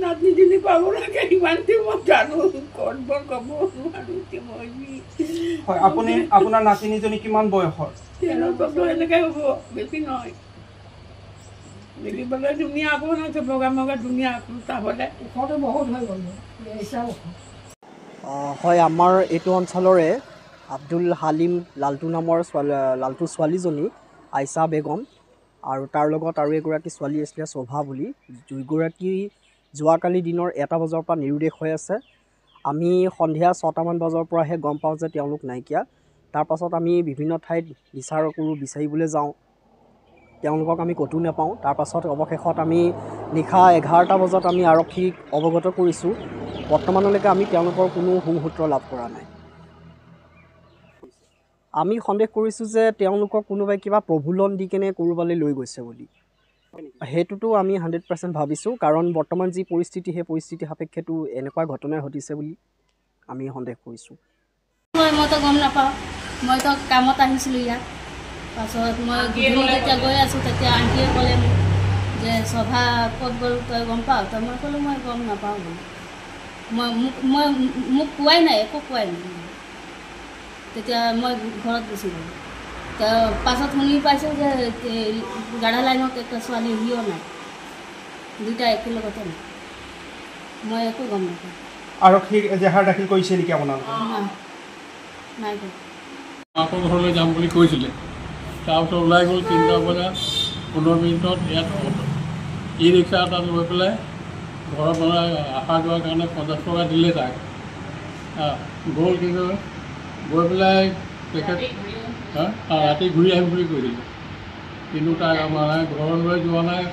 নাতনিজনী পাব লাগে ইমানটো মই জানো ক'ত ক'ব হয় আপুনি আপোনাৰ নাতিনীজনী কিমান বয়সৰ 13 বছৰ এনেকৈ হ'ব বেছি নহয় দেখিবলৈ ধুনীয়া আকৌ নাছে বগা মগা ধুনীয়া তাহলে ওখটো বহুত হৈ গ'ল হয় আমাৰ এইটো অঞ্চলৰে আব্দুল হালিম লালটু নামৰ লালটু ছোৱালীজনী আইছা বেগম আৰু তাৰ লগত আৰু এগৰাকী ছোৱালী আছিলে শোভা বুলি দুয়োগৰাকী যোৱাকালি দিনৰ 1টা বজাৰ পৰা নিৰুদ্দেশ হৈ আছে আমি সন্ধিয়া 6টামান বজাৰ পৰাহে গম পাওঁ যে তেওঁলোক নাইকিয়া তাৰ পাছত আমি বিভিন্ন ঠাইত বিচাৰ কৰোঁ বিচাৰিবলৈ যাওঁ তেওঁলোকক আমি ক'তো নাপাওঁ তাৰ পাছত অৱশেষত আমি নিশা 11টা বজাত আমি আৰক্ষীক অৱগত কৰিছোঁ বৰ্তমানলৈকে আমি তেওঁলোকৰ কোনো সুসূত্ৰ লাভ কৰা নাই আমি সন্দেহ কৰিছোঁ যে তেওঁলোকক কোনোবাই কিবা প্ৰভুলন দি কেনে ক'ৰবালৈ লৈ গৈছে বুলি সেইটোতো আমি 100% ভাবিছোঁ কাৰণ বৰ্তমান যি পৰিস্থিতি সেই পৰিস্থিতি সাপেক্ষেতো এনেকুৱা ঘটনা ঘটিছে বুলি আমি সন্দেহ কৰিছোঁ মইতো গম নাপাওঁ মইতো কামত আহিছিলোঁ ইয়াত পাছত মই যেতিয়া গৈ আছোঁ তেতিয়া আণ্টিয়ে ক'লে যে সভা ক'ত গ'ল তই গম পাওঁ তই মই ক'লোঁ মই গম নাপাওঁ বুলি মোক কোৱাই নাই একো কোৱাই নাই তেতিয়া মই ঘৰত গুচি গ'লোঁ পাছত শুনি পাইছোঁ যে গাঢ়া লাইনত একটা ছোৱালী সিও নাই দুটা একেলগতে নাই মই একো গম নাপাওঁ আৰক্ষীক এজাহাৰ দাখিল কৰিছে নেকি আপোনালোকে নাই আকৌ ঘৰলৈ যাম বুলি কৈছিলে তাৰপিছত ওলাই গ'ল 3টা বজাত 15 মিনিটত ইয়াত ই ৰিক্সা এটাত লৈ পেলাই ঘৰৰ পৰা অহা যোৱাৰ কাৰণে 50 টকা দিলে তাক গ'ল কিন্তু গৈ পেলাই তেখেত ৰাতি ঘূৰি আহিম বুলি কৈ দিলে কিন্তু তাক মানে ঘৰলৈ যোৱা নাই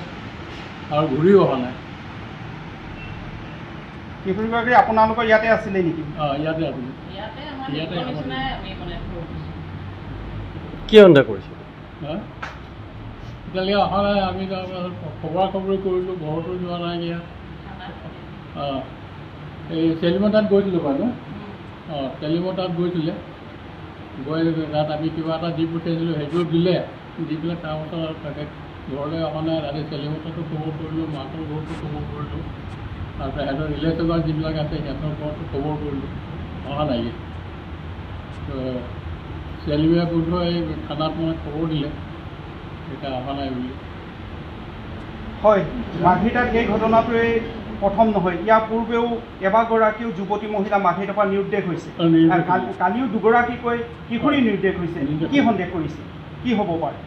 আৰু ঘূৰিও অহা নাই কিশোৰীগৰাকী আপোনালোকৰ ইয়াতে আছিলে নেকি ইয়াতে আছিলে ইয়াতে কি সন্দেহ কৰিছে এতিয়ালৈকে অহা নাই আমি খবৰা খবৰি কৰিলোঁ ঘৰতো যোৱা নাই ইয়াত এই চেলিমৰ তাত গৈছিলোঁ বাৰু চেলিমৰ তাত গৈছিলে গৈ তাত আমি কিবা এটা দি পঠিয়াইছিলোঁ সেইটো দিলে দি পেলাই তাৰপাছত আৰু তাকে ঘৰলৈ অহা নাই ৰাতি চেলিমৰ তাতো খবৰ কৰিলোঁ মাকৰ ঘৰতো খবৰ কৰিলোঁ তাৰপিছত সিহঁতৰ ৰিলেশ্যনৰ যিবিলাক আছে সিহঁতৰ ঘৰতো খবৰ কৰিলোঁ অহা নাই চেলিমে বোধ এই থানাত মানে খবৰ দিলে এতিয়া অহা নাই বুলি হয় মাঘিটাত এই ঘটনাটোৱেই প্ৰথম নহয় ইয়াৰ পূৰ্বেও এবাৰগৰাকীও যুৱতী মহিলা মাঘিটাৰ পৰা নিৰুদ্দেশ হৈছে কালিও দুগৰাকীকৈ কিশোৰী নিৰুদ্দেশ হৈছে কি সন্দেহ কৰিছে কি হ'ব পাৰে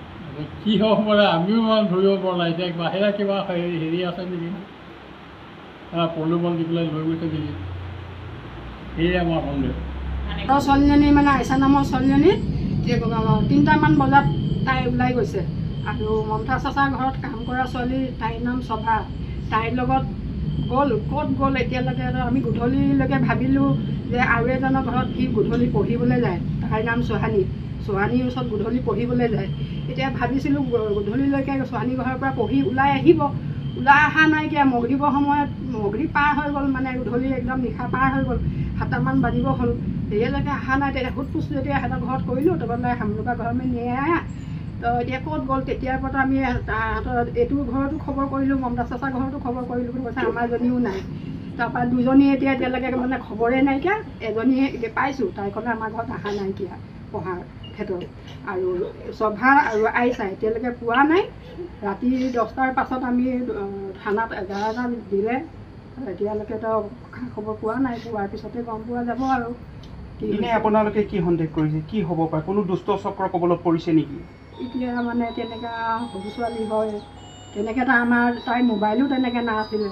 কি হ'ব পাৰে আমিও ইমান ধৰিব পৰা নাই এতিয়া বাহিৰা কিবা হেৰি আছে নেকি প্ৰলোভন দি পেলাই লৈ গৈছে নেকি সেয়ে আমাৰ সন্দেহ ছোৱালীজনী মানে আইছা নামৰ ছোৱালীজনী 3টামান বজাত তাই ওলাই গৈছে আৰু মমতা চাচাৰ ঘৰত কাম কৰা ছোৱালী তাইৰ নাম সভা তাইৰ লগত গ'ল ক'ত গ'ল এতিয়ালৈকে আমি গধূলিলৈকে ভাবিলোঁ যে আৰু এজনৰ ঘৰত সি গধূলি পঢ়িবলৈ যায় তাইৰ নাম চোহানীৰ ওচৰত গধূলি পঢ়িবলৈ যায় এতিয়া ভাবিছিলোঁ গধূলিলৈকে চোহানী ঘৰৰ পৰা পঢ়ি ওলাই আহিব ওলাই অহা নাইকিয়া মগৰিবৰ সময়ত মগৰি পাৰ হৈ গ'ল মানে গধূলি একদম নিশা পাৰ হৈ গ'ল 7টামান বাজিব হ'ল সেয়ালৈকে অহা নাই তেতিয়া সোধ পোছ যেতিয়া সিহঁতৰ ঘৰত কৰিলোঁ তাৰপৰা হামলোকা ঘৰ আমি নিয়ে আহা তো এতিয়া ক'ত গ'ল তেতিয়াৰ পৰা আমি তাহাঁতৰ এইটো ঘৰতো খবৰ কৰিলোঁ মমতা চাচা ঘৰতো খবৰ কৰিলোঁ বুলি কৈছে আমাৰজনীও নাই তাৰপৰা দুজনী এতিয়ালৈকে মানে খবৰে নাইকিয়া এজনীয়ে এতিয়া পাইছোঁ তাই ক'লে আমাৰ ঘৰত অহা নাইকিয়া পঢ়াৰ ক্ষেত্ৰত আৰু সভা আৰু আইছা এতিয়ালৈকে পোৱা নাই ৰাতি 10টাৰ পাছত আমি থানাত এজাহাৰ দিলে এতিয়ালৈকেতো খবৰ পোৱা নাই পোৱাৰ পিছতে গম পোৱা যাব আৰু এনেই আপোনালোকে কি সন্দেহ কৰিছে কি হ'ব পাৰে কোনো দুষ্ট চক্ৰ কবলত পৰিছে নেকি এতিয়া মানে তেনেকুৱা সৰু ছোৱালী হয় তেনেকৈ আমাৰ তাইৰ মোবাইলো তেনেকৈ নাছিলে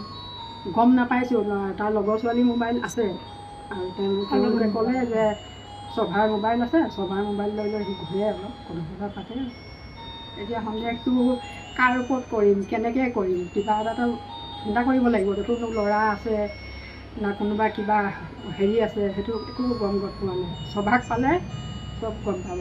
গম নাপাইছোঁ তাৰ লগৰ ছোৱালী মোবাইল আছে আৰু তেওঁলোকে ক'লে যে সভাৰ মোবাইল আছে সভাৰ মোবাইল লৈ সি ঘূৰে অলপ কথা পাতে এতিয়া সন্দেহটো কাৰ ওপৰত কৰিম কেনেকৈ কৰিম কিবা এটাতো চিন্তা কৰিব লাগিব এইটোতো ল'ৰা আছে না কোনোবা কিবা হেৰি আছে সেইটো একো গম পোৱা নাই সভাক পালে চব গম পাব